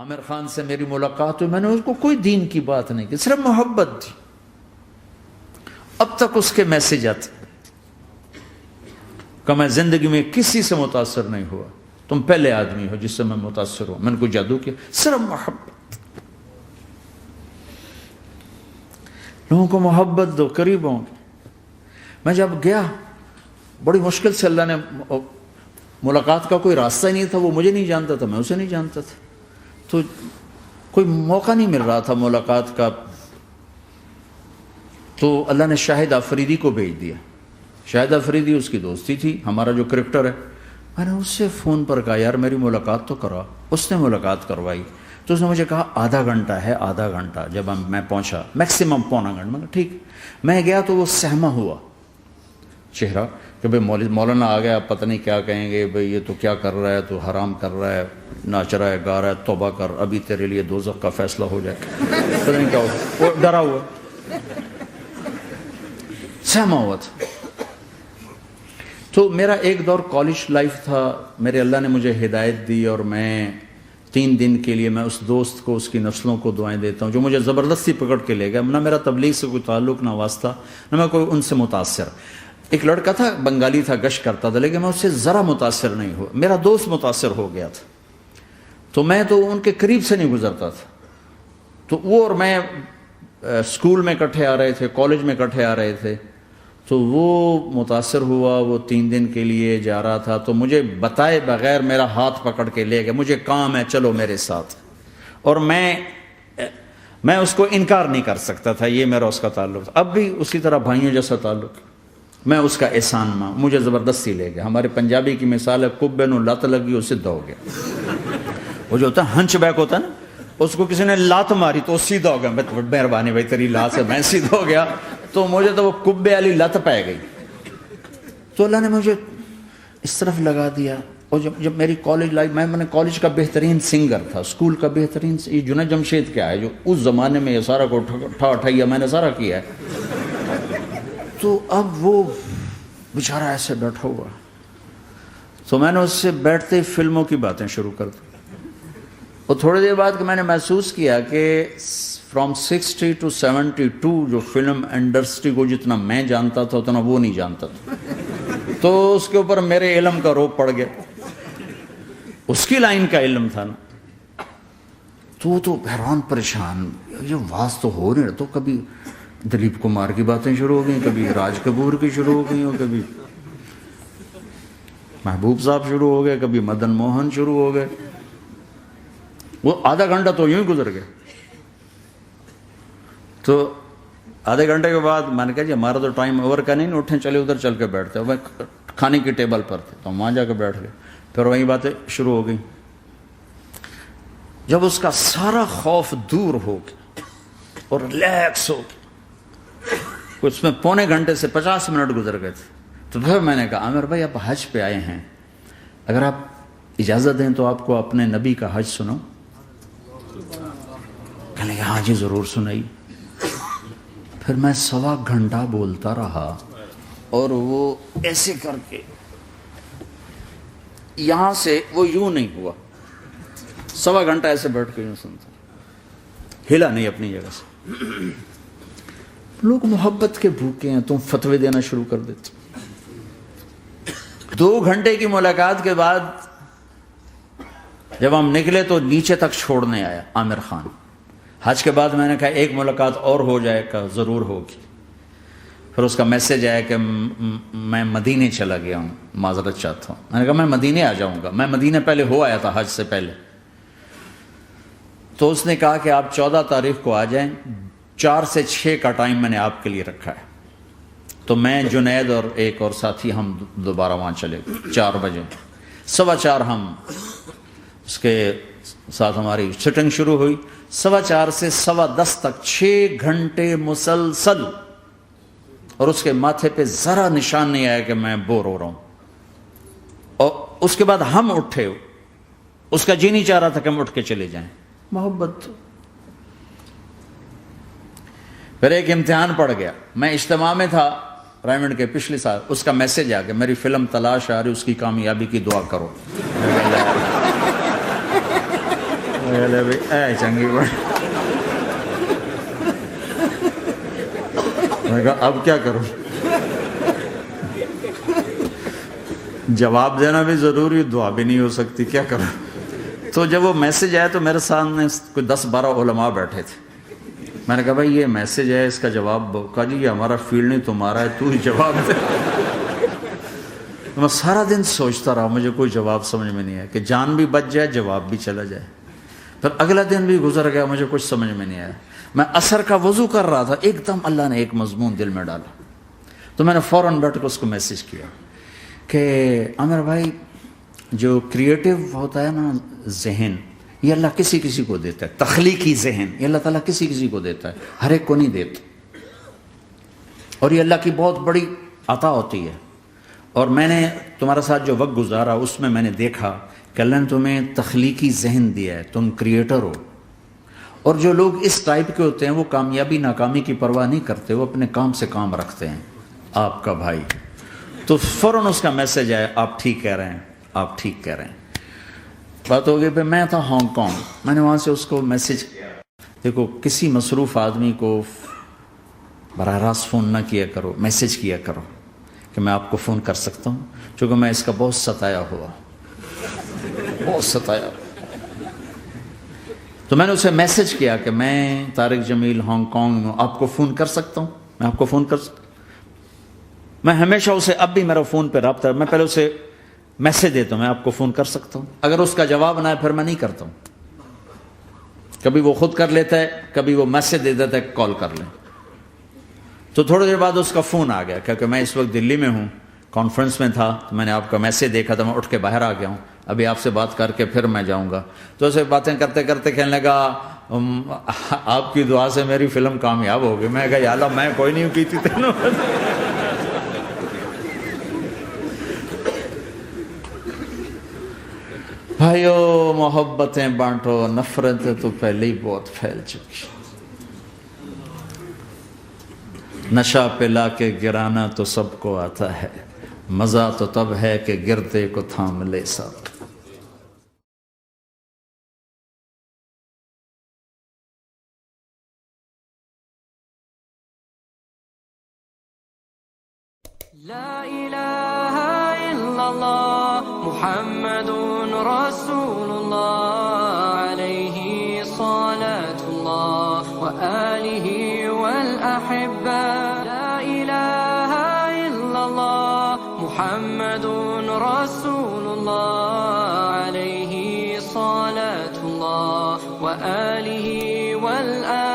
عامر خان سے میری ملاقات ہوئی، میں نے اس کو کوئی دین کی بات نہیں کی، صرف محبت تھی. اب تک اس کے میسج آتے کہ میں زندگی میں کسی سے متاثر نہیں ہوا، تم پہلے آدمی ہو جس سے میں متاثر ہوں. میں نے کوئی جادو کیا، صرف محبت. لوگوں کو محبت دو، قریب ہوں. میں جب گیا بڑی مشکل سے اللہ نے، ملاقات کا کوئی راستہ ہی نہیں تھا، وہ مجھے نہیں جانتا تھا، میں اسے نہیں جانتا تھا، تو کوئی موقع نہیں مل رہا تھا ملاقات کا. تو اللہ نے شاہد آفریدی کو بھیج دیا. شاہد آفریدی اس کی دوستی تھی، ہمارا جو کرکٹر ہے. میں نے اس سے فون پر کہا یار میری ملاقات تو کرا. اس نے ملاقات کروائی. تو اس نے مجھے کہا آدھا گھنٹہ ہے، آدھا گھنٹہ. جب میں پہنچا میکسیمم پونا گھنٹہ. میں کہا ٹھیک. میں گیا تو وہ سہما ہوا چہرہ کہ بھئی مولانا آ گیا، پتہ نہیں کیا کہیں گے، بھئی یہ تو کیا کر رہا ہے، تو حرام کر رہا ہے، ناچ رہا ہے، گا رہا ہے، توبہ کر، ابھی تیرے لیے دوزخ کا فیصلہ ہو جائے. پتہ نہیں کیا ہوا، وہ ڈرا ہوا سہما ہوا تھا. تو میرا ایک دور کالج لائف تھا. میرے اللہ نے مجھے ہدایت دی اور میں 3 دن کے لیے میں اس دوست کو، اس کی نسلوں کو دعائیں دیتا ہوں جو مجھے زبردستی پکڑ کے لے گیا. نہ میرا تبلیغ سے کوئی تعلق، نہ واسطہ، نہ میں کوئی ان سے متاثر. ایک لڑکا تھا، بنگالی تھا، گشت کرتا تھا، لیکن میں اس سے ذرا متاثر نہیں ہوا. میرا دوست متاثر ہو گیا تھا، تو میں تو ان کے قریب سے نہیں گزرتا تھا. تو وہ اور میں اسکول میں اکٹھے آ رہے تھے، کالج میں اکٹھے آ رہے تھے. تو وہ متاثر ہوا، وہ 3 دن کے لیے جا رہا تھا، تو مجھے بتائے بغیر میرا ہاتھ پکڑ کے لے گیا. مجھے کام ہے، چلو میرے ساتھ. اور میں اس کو انکار نہیں کر سکتا تھا، یہ میرا اس کا تعلق تھا. اب بھی اسی طرح بھائیوں جیسا تعلق. میں اس کا احسان ماں، مجھے زبردستی لے گیا. ہمارے پنجابی کی مثال ہے، کبے نو لت لگی، وہ سیدھا ہو گیا. وہ جو ہوتا ہے ہنچ بیک ہوتا ہے نا، اس کو کسی نے لات ماری تو وہ سیدھا ہو گیا. مہربانی بھائی تیری لات سے میں سیدھا ہو گیا. تو مجھے تو وہ کبے والی لت پہ گئی. تو اللہ نے مجھے اس طرف لگا دیا. اور جب میری کالج لائف، میں نے کالج کا بہترین سنگر تھا، اسکول کا بہترین. یہ جنید جمشید کیا ہے جو اس زمانے میں یہ سارا کو اٹھایا میں نے سارا کیا ہے. تو اب وہ بیچارہ ایسے بیٹھا ہوا. تو میں نے اس سے بیٹھتے ہی فلموں کی باتیں شروع کر دی. اور تھوڑی دیر بعد کہ میں نے محسوس کیا کہ فرام 60 to 72 جو فلم انڈسٹری کو جتنا میں جانتا تھا اتنا وہ نہیں جانتا تھا. تو اس کے اوپر میرے علم کا روپ پڑ گیا. اس کی لائن کا علم تھا نا. تو حیران پریشان، یہ واز تو ہو نہیں رہا. تو کبھی دلیپ کمار کی باتیں شروع ہو گئیں، کبھی راج کپور کی شروع ہو گئی، اور کبھی محبوب صاحب شروع ہو گئے، کبھی مدن موہن شروع ہو گئے. وہ آدھا گھنٹہ تو یوں ہی گزر گیا. تو آدھے گھنٹے کے بعد میں نے کہا جی ہمارا تو ٹائم اوور کا نہیں، اٹھیں چلے ادھر چل کے بیٹھتے. وہ کھانے کی ٹیبل پر تھے تو ہم وہاں جا کے بیٹھ گئے. پھر وہیں باتیں شروع ہو گئیں. جب اس کا سارا خوف دور ہو گیا اور ریلیکس ہو گیا، اس میں پونے گھنٹے سے 50 منٹ گزر گئے تھے. تو پھر میں نے کہا عامر بھائی آپ حج پہ آئے ہیں، اگر آپ اجازت دیں تو آپ کو اپنے نبی کا حج سنو. کہنے لگے ہاں جی ضرور سنائی. پھر میں 1.25 گھنٹہ بولتا رہا اور وہ ایسے کر کے یہاں سے وہ یوں نہیں ہوا. 1.25 گھنٹہ ایسے بیٹھ کے یوں سنتا، ہلا نہیں اپنی جگہ سے. لوگ محبت کے بھوکے ہیں، تم فتوے دینا شروع کر دیتے. 2 گھنٹے کی ملاقات کے بعد جب ہم نکلے تو نیچے تک چھوڑنے آیا عامر خان. حج کے بعد میں نے کہا ایک ملاقات اور ہو جائے گا، ضرور ہوگی. پھر اس کا میسج آیا کہ میں مدینے چلا گیا ہوں، معذرت چاہتا ہوں. میں نے کہا میں مدینے آ جاؤں گا. میں مدینے پہلے ہو آیا تھا حج سے پہلے. تو اس نے کہا کہ آپ 14 تاریخ کو آ جائیں، 4 سے 6 کا ٹائم میں نے آپ کے لیے رکھا ہے. تو میں جنید اور ایک اور ساتھی ہم دوبارہ وہاں چلے گئے 4 بجے. 4:15 ہم اس کے ساتھ ہماری سٹنگ شروع ہوئی. 4:15 سے 10:15 تک 6 گھنٹے مسلسل. اور اس کے ماتھے پہ ذرا نشان نہیں آیا کہ میں بور ہو رہا ہوں. اور اس کے بعد ہم اٹھے، اس کا جی نہیں چاہ رہا تھا کہ ہم اٹھ کے چلے جائیں. محبت. پھر ایک امتحان پڑ گیا. میں اجتماع میں تھا رائمنڈ کے پچھلے سال. اس کا میسج آ گیا میری فلم تلاش آ رہی، اس کی کامیابی کی دعا کرو. اے چنگی بڑی. میں نے کہا اب کیا کروں؟ جواب دینا بھی ضروری، دعا بھی نہیں ہو سکتی، کیا کروں؟ تو جب وہ میسج آیا تو میرے سامنے کوئی 10-12 علماء بیٹھے تھے. میں نے کہا بھائی یہ میسج ہے، اس کا جواب. کہا جی یہ ہمارا فیلڈ نہیں تمہارا ہے، تو ہی جواب دے. میں سارا دن سوچتا رہا، مجھے کوئی جواب سمجھ میں نہیں آیا کہ جان بھی بچ جائے، جواب بھی چلا جائے. پھر اگلا دن بھی گزر گیا، مجھے کچھ سمجھ میں نہیں آیا. میں عصر کا وضو کر رہا تھا، ایک دم اللہ نے ایک مضمون دل میں ڈالا. تو میں نے فوراً بیٹھ کے اس کو میسج کیا کہ عامر بھائی، جو کریٹو ہوتا ہے نا ذہن، یہ اللہ کسی کسی کو دیتا ہے. تخلیقی ذہن یہ اللہ تعالیٰ کسی کسی کو دیتا ہے، ہر ایک کو نہیں دیتا. اور یہ اللہ کی بہت بڑی عطا ہوتی ہے. اور میں نے تمہارے ساتھ جو وقت گزارا اس میں میں نے دیکھا کہ اللہ نے تمہیں تخلیقی ذہن دیا ہے، تم کریٹر ہو. اور جو لوگ اس ٹائپ کے ہوتے ہیں وہ کامیابی ناکامی کی پرواہ نہیں کرتے، وہ اپنے کام سے کام رکھتے ہیں. آپ کا بھائی تو فوراً اس کا میسج آیا، آپ ٹھیک کہہ رہے ہیں، آپ ٹھیک کہہ رہے ہیں. بات ہو گئی. پھر میں تھا ہانگ کانگ، میں نے وہاں سے اس کو میسج کیا. دیکھو کسی مصروف آدمی کو براہ راست فون نہ کیا کرو، میسج کیا کرو کہ میں آپ کو فون کر سکتا ہوں، چونکہ میں اس کا بہت ستایا ہوا، بہت ستایا. تو میں نے اسے میسج کیا کہ میں طارق جمیل ہانگ کانگ میں آپ کو فون کر سکتا ہوں، میں آپ کو فون کر سکتا ہوں. میں ہمیشہ اسے، اب بھی میرا فون پہ رابطہ ہے، میں پہلے اسے میسج دیتا ہوں میں آپ کو فون کر سکتا ہوں. اگر اس کا جواب نہ ہے پھر میں نہیں کرتا ہوں. کبھی وہ خود کر لیتا ہے، کبھی وہ میسج دے دیتا ہے کال کر لیں. تو تھوڑی دیر بعد اس کا فون آ گیا، کیونکہ میں اس وقت دلی میں ہوں، کانفرنس میں تھا. تو میں نے آپ کا میسج دیکھا تھا، میں اٹھ کے باہر آ گیا ہوں، ابھی آپ سے بات کر کے پھر میں جاؤں گا. تو اسے باتیں کرتے کرتے کہنے لگا آپ کی دعا سے میری فلم کامیاب ہو گئی. میں کہا یا اللہ میں کوئی نہیں کی تھی تینوں. بھائیو محبتیں بانٹو، نفرتیں تو پہلے ہی بہت پھیل چکی. نشہ پلا کے گرانا تو سب کو آتا ہے، مزہ تو تب ہے کہ گرتے کو تھام لے ساتھ. لا الہ الا اللہ محمد رسول اللہ علیہ صلاة اللہ وآلہ والأحبہ. لا الہ الا اللہ محمد رسول اللہ علیہ صلاة اللہ وآلہ والأحبہ.